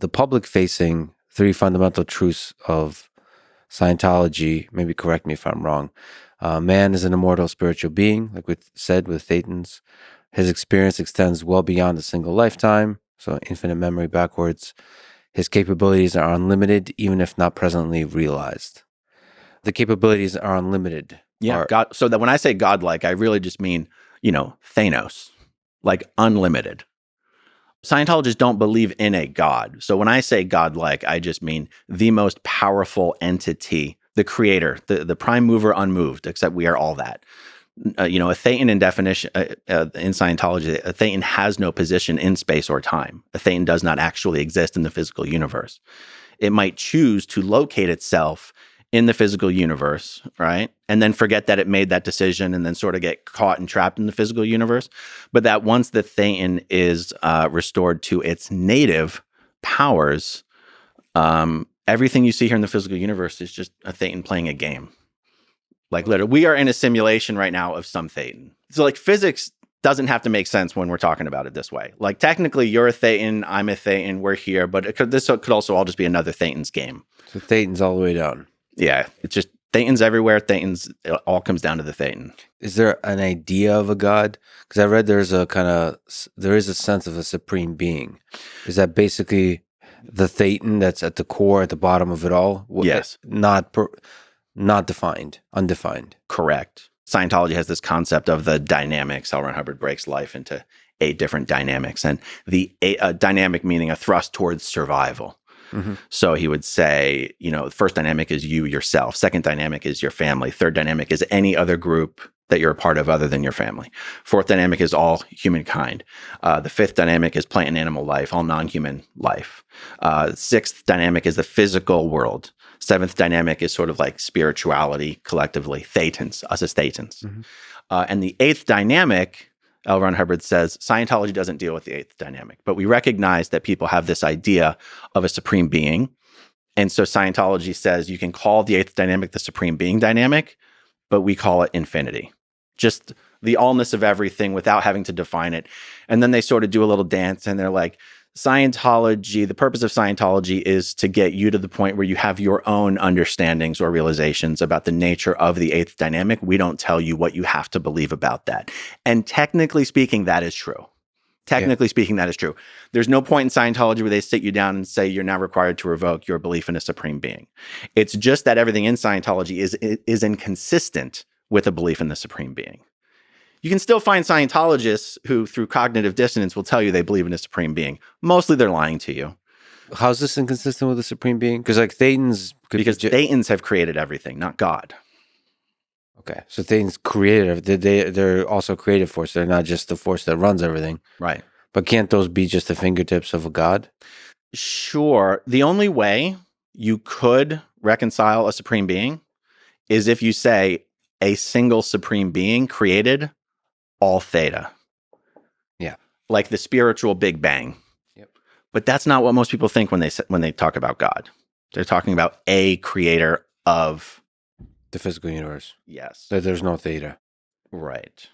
the public-facing three fundamental truths of Scientology, maybe correct me if I'm wrong. Man is an immortal spiritual being, like we said with Thetans. His experience extends well beyond a single lifetime, so infinite memory backwards. His capabilities are unlimited, even if not presently realized. The capabilities are unlimited. Yeah, God. So that when I say godlike, I really just mean, Thanos, like unlimited. Scientologists don't believe in a god. So when I say godlike, I just mean the most powerful entity, the creator, the prime mover unmoved, except we are all that. A Thetan in definition, in Scientology, a Thetan has no position in space or time. A Thetan does not actually exist in the physical universe. It might choose to locate itself in the physical universe, right? And then forget that it made that decision and then sort of get caught and trapped in the physical universe. But that once the Thetan is restored to its native powers, everything you see here in the physical universe is just a Thetan playing a game. Like literally, we are in a simulation right now of some Thetan. So like physics doesn't have to make sense when we're talking about it this way. Like technically you're a Thetan, I'm a Thetan, we're here, but this could also all just be another Thetan's game. So Thetan's all the way down. Yeah, it's just Thetans everywhere. Thetans, it all comes down to the Thetan. Is there an idea of a god? Because I read there is a sense of a supreme being. Is that basically the Thetan that's at the core, at the bottom of it all? Yes. Not defined, undefined. Correct. Scientology has this concept of the dynamics. L. Ron Hubbard breaks life into 8 different dynamics, and the dynamic meaning a thrust towards survival. Mm-hmm. So he would say, the first dynamic is you yourself. Second dynamic is your family. Third dynamic is any other group that you're a part of other than your family. Fourth dynamic is all humankind. The fifth dynamic is plant and animal life, all non-human life. Sixth dynamic is the physical world. Seventh dynamic is sort of like spirituality collectively, Thetans, us as Thetans. Mm-hmm. And the eighth dynamic, L. Ron Hubbard says, Scientology doesn't deal with the eighth dynamic, but we recognize that people have this idea of a supreme being. And so Scientology says you can call the eighth dynamic the supreme being dynamic, but we call it infinity. Just the allness of everything without having to define it. And then they sort of do a little dance and they're like, Scientology, the purpose of Scientology is to get you to the point where you have your own understandings or realizations about the nature of the eighth dynamic. We don't tell you what you have to believe about that. And technically speaking, that is true. Technically speaking, that is true. There's no point in Scientology where they sit you down and say you're now required to revoke your belief in a supreme being. It's just that everything in Scientology is inconsistent with a belief in the supreme being. You can still find Scientologists who, through cognitive dissonance, will tell you they believe in a supreme being. Mostly they're lying to you. How's this inconsistent with the supreme being? Because like Thetans... Because Thetans have created everything, not God. Okay, so Thetans created, they're also creative force. They're not just the force that runs everything. Right. But can't those be just the fingertips of a god? Sure. The only way you could reconcile a supreme being is if you say a single supreme being created all theta. Yeah. Like the spiritual Big Bang. Yep. But that's not what most people think when they talk about God. They're talking about a creator of the physical universe. Yes. There's no theta. Right.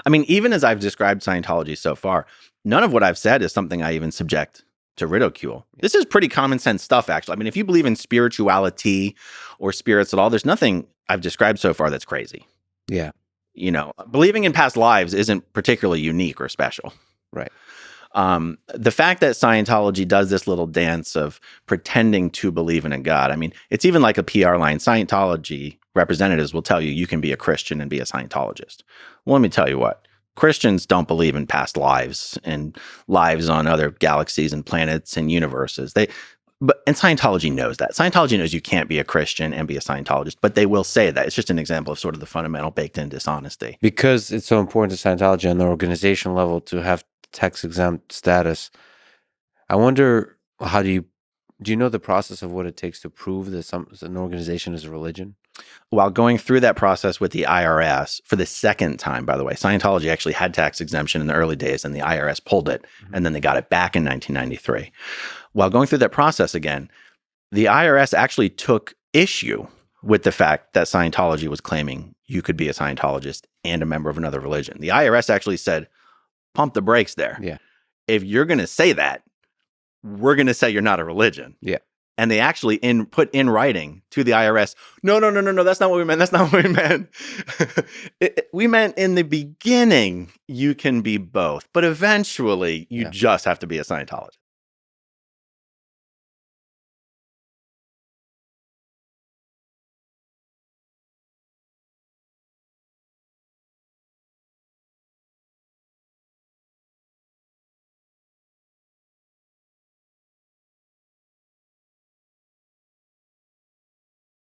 I mean, even as I've described Scientology so far, none of what I've said is something I even subject to ridicule. This is pretty common sense stuff, actually. I mean, if you believe in spirituality or spirits at all, there's nothing I've described so far that's crazy. Yeah. Believing in past lives isn't particularly unique or special. Right. The fact that Scientology does this little dance of pretending to believe in a God, I mean, it's even like a PR line. Scientology representatives will tell you can be a Christian and be a Scientologist. Well, let me tell you what. Christians don't believe in past lives and lives on other galaxies and planets and universes. And Scientology knows that. Scientology knows you can't be a Christian and be a Scientologist, but they will say that. It's just an example of sort of the fundamental baked-in dishonesty. Because it's so important to Scientology on the organization level to have tax-exempt status, I wonder, do you know the process of what it takes to prove that an organization is a religion? While going through that process with the IRS for the second time, by the way, Scientology actually had tax exemption in the early days and the IRS pulled it, and then they got it back in 1993. While going through that process again, the IRS actually took issue with the fact that Scientology was claiming you could be a Scientologist and a member of another religion. The IRS actually said, pump the brakes there. Yeah. If you're going to say that, we're going to say you're not a religion. Yeah. And they actually put in writing to the IRS, no, that's not what we meant. That's not what we meant. We meant in the beginning, you can be both, but eventually you just have to be a Scientologist.